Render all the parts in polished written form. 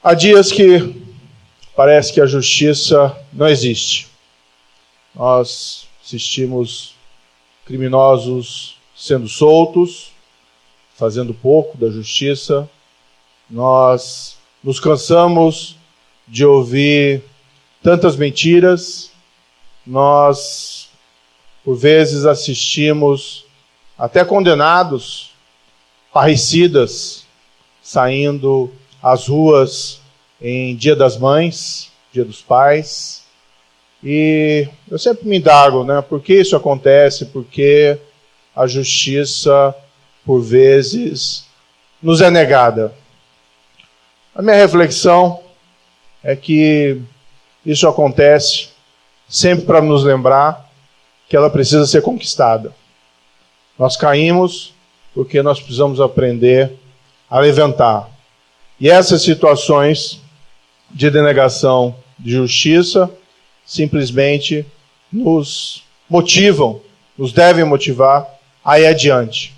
Há dias que parece que a justiça não existe. Nós assistimos criminosos sendo soltos, fazendo pouco da justiça. Nós nos cansamos de ouvir tantas mentiras. Nós, por vezes, assistimos até condenados, parricidas, saindo às ruas em Dia das Mães, Dia dos Pais. E eu sempre me indago, por que isso acontece? Porque a justiça, por vezes, nos é negada. A minha reflexão é que isso acontece sempre para nos lembrar que ela precisa ser conquistada. Nós caímos porque nós precisamos aprender a levantar. E essas situações de denegação de justiça simplesmente nos motivam, nos devem motivar a ir adiante,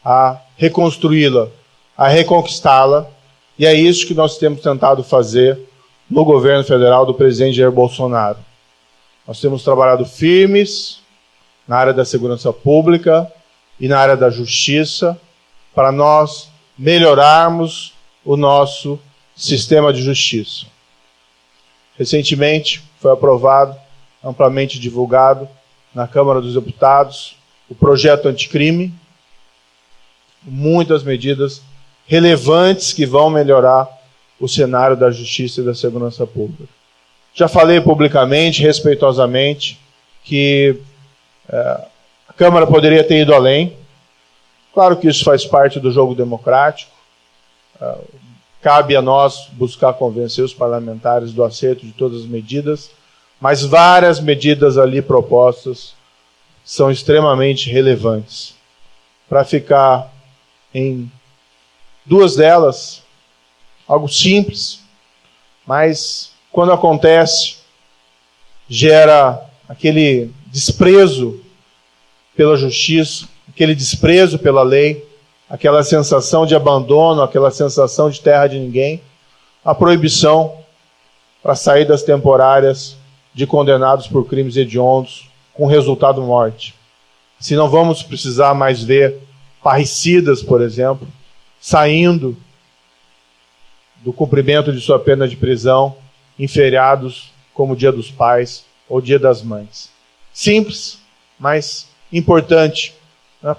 a reconstruí-la, a reconquistá-la. E é isso que nós temos tentado fazer no governo federal do presidente Jair Bolsonaro. Nós temos trabalhado firmes na área da segurança pública e na área da justiça para nós melhorarmos o nosso sistema de justiça. Recentemente foi aprovado, amplamente divulgado na Câmara dos Deputados, o projeto anticrime, muitas medidas relevantes que vão melhorar o cenário da justiça e da segurança pública. Já falei publicamente, respeitosamente, que a Câmara poderia ter ido além. Claro que isso faz parte do jogo democrático. Cabe a nós buscar convencer os parlamentares do acerto de todas as medidas, mas várias medidas ali propostas são extremamente relevantes. Para ficar em duas delas, algo simples, mas quando acontece, gera aquele desprezo pela justiça, aquele desprezo pela lei, aquela sensação de abandono, aquela sensação de terra de ninguém, a proibição para saídas temporárias de condenados por crimes hediondos, com resultado morte. Se não vamos precisar mais ver parricidas, por exemplo, saindo do cumprimento de sua pena de prisão em feriados como o Dia dos Pais ou Dia das Mães. Simples, mas importante,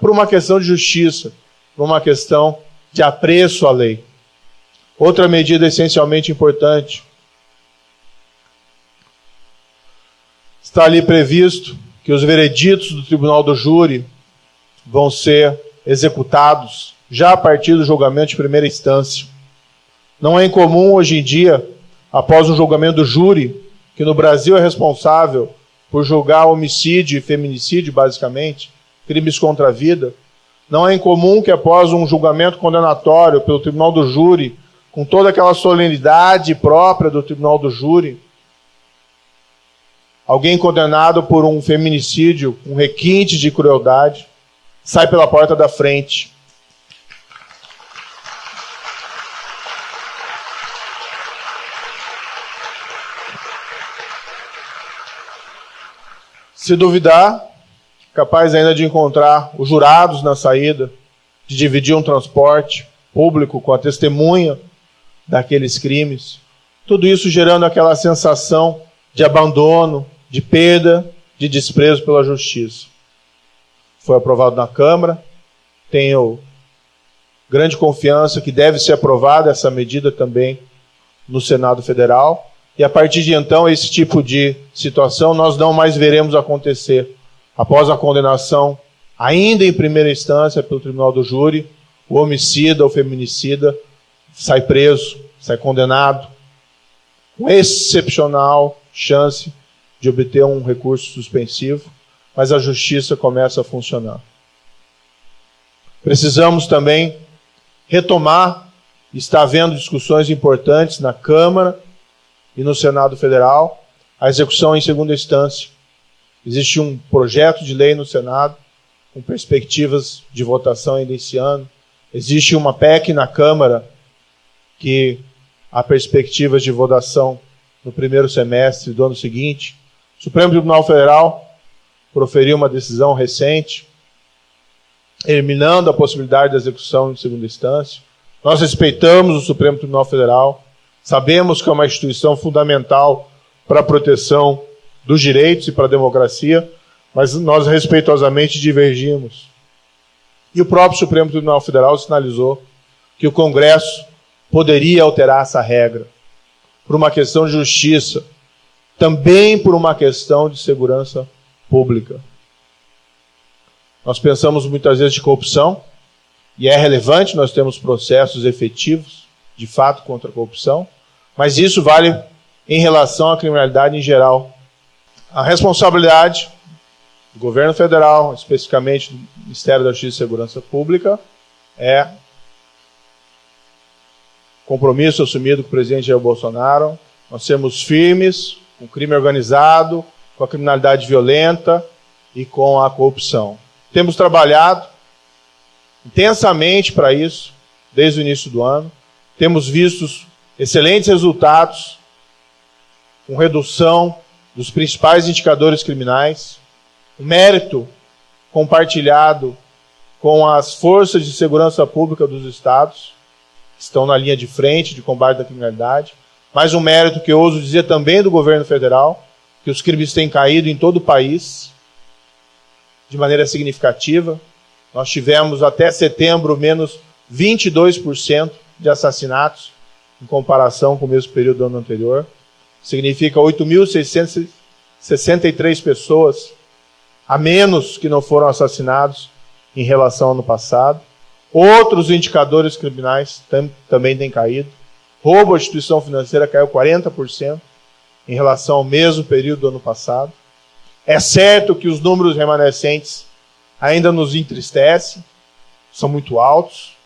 por uma questão de justiça, por uma questão de apreço à lei. Outra medida essencialmente importante, está ali previsto que os vereditos do Tribunal do Júri vão ser executados já a partir do julgamento de primeira instância. Não é incomum hoje em dia, após um julgamento do júri, que no Brasil é responsável por julgar homicídio e feminicídio, basicamente, crimes contra a vida, não é incomum que após um julgamento condenatório pelo Tribunal do Júri, com toda aquela solenidade própria do Tribunal do Júri, alguém condenado por um feminicídio, um requinte de crueldade, sai pela porta da frente. Se duvidar, capaz ainda de encontrar os jurados na saída, de dividir um transporte público com a testemunha daqueles crimes. Tudo isso gerando aquela sensação de abandono, de perda, de desprezo pela justiça. Foi aprovado na Câmara, tenho grande confiança que deve ser aprovada essa medida também no Senado Federal. E a partir de então, esse tipo de situação nós não mais veremos acontecer. Após a condenação, ainda em primeira instância pelo Tribunal do Júri, o homicida ou feminicida sai preso, sai condenado, com excepcional chance de obter um recurso suspensivo, mas a justiça começa a funcionar. Precisamos também retomar, está havendo discussões importantes na Câmara e no Senado Federal, a execução em segunda instância. Existe um projeto de lei no Senado, com perspectivas de votação ainda esse ano. Existe uma PEC na Câmara que há perspectivas de votação no primeiro semestre do ano seguinte. O Supremo Tribunal Federal proferiu uma decisão recente, eliminando a possibilidade de execução em segunda instância. Nós respeitamos o Supremo Tribunal Federal, sabemos que é uma instituição fundamental para a proteção dos direitos e para a democracia, mas nós respeitosamente divergimos. E o próprio Supremo Tribunal Federal sinalizou que o Congresso poderia alterar essa regra por uma questão de justiça, também por uma questão de segurança pública. Nós pensamos muitas vezes de corrupção, e é relevante, nós temos processos efetivos, de fato, contra a corrupção, mas isso vale em relação à criminalidade em geral. A responsabilidade do governo federal, especificamente do Ministério da Justiça e Segurança Pública, é compromisso assumido com o presidente Jair Bolsonaro, nós sermos firmes com o crime organizado, com a criminalidade violenta e com a corrupção. Temos trabalhado intensamente para isso, desde o início do ano. Temos visto excelentes resultados, com redução dos principais indicadores criminais, o mérito compartilhado com as forças de segurança pública dos estados, que estão na linha de frente de combate à criminalidade, mas um mérito que eu ouso dizer também do governo federal, que os crimes têm caído em todo o país, de maneira significativa. Nós tivemos até setembro menos 22% de assassinatos em comparação com o mesmo período do ano anterior. Significa 8.663 pessoas a menos que não foram assassinados em relação ao ano passado. Outros indicadores criminais também têm caído. Roubo à instituição financeira caiu 40% em relação ao mesmo período do ano passado. É certo que os números remanescentes ainda nos entristecem, são muito altos,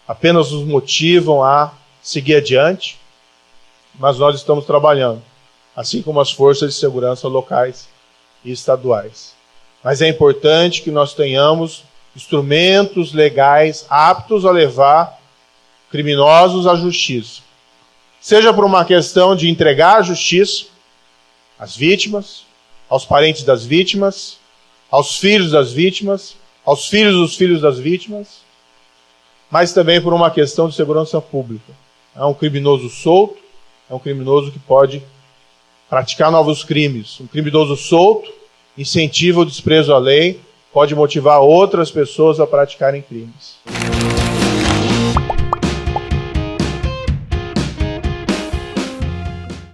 apenas nos motivam a seguir adiante, mas nós estamos trabalhando, assim como as forças de segurança locais e estaduais. Mas é importante que nós tenhamos instrumentos legais aptos a levar criminosos à justiça. Seja por uma questão de entregar a justiça às vítimas, aos parentes das vítimas, aos filhos das vítimas, aos filhos dos filhos das vítimas, mas também por uma questão de segurança pública. É um criminoso solto, é um criminoso que pode praticar novos crimes. Um criminoso solto incentiva o desprezo à lei, pode motivar outras pessoas a praticarem crimes.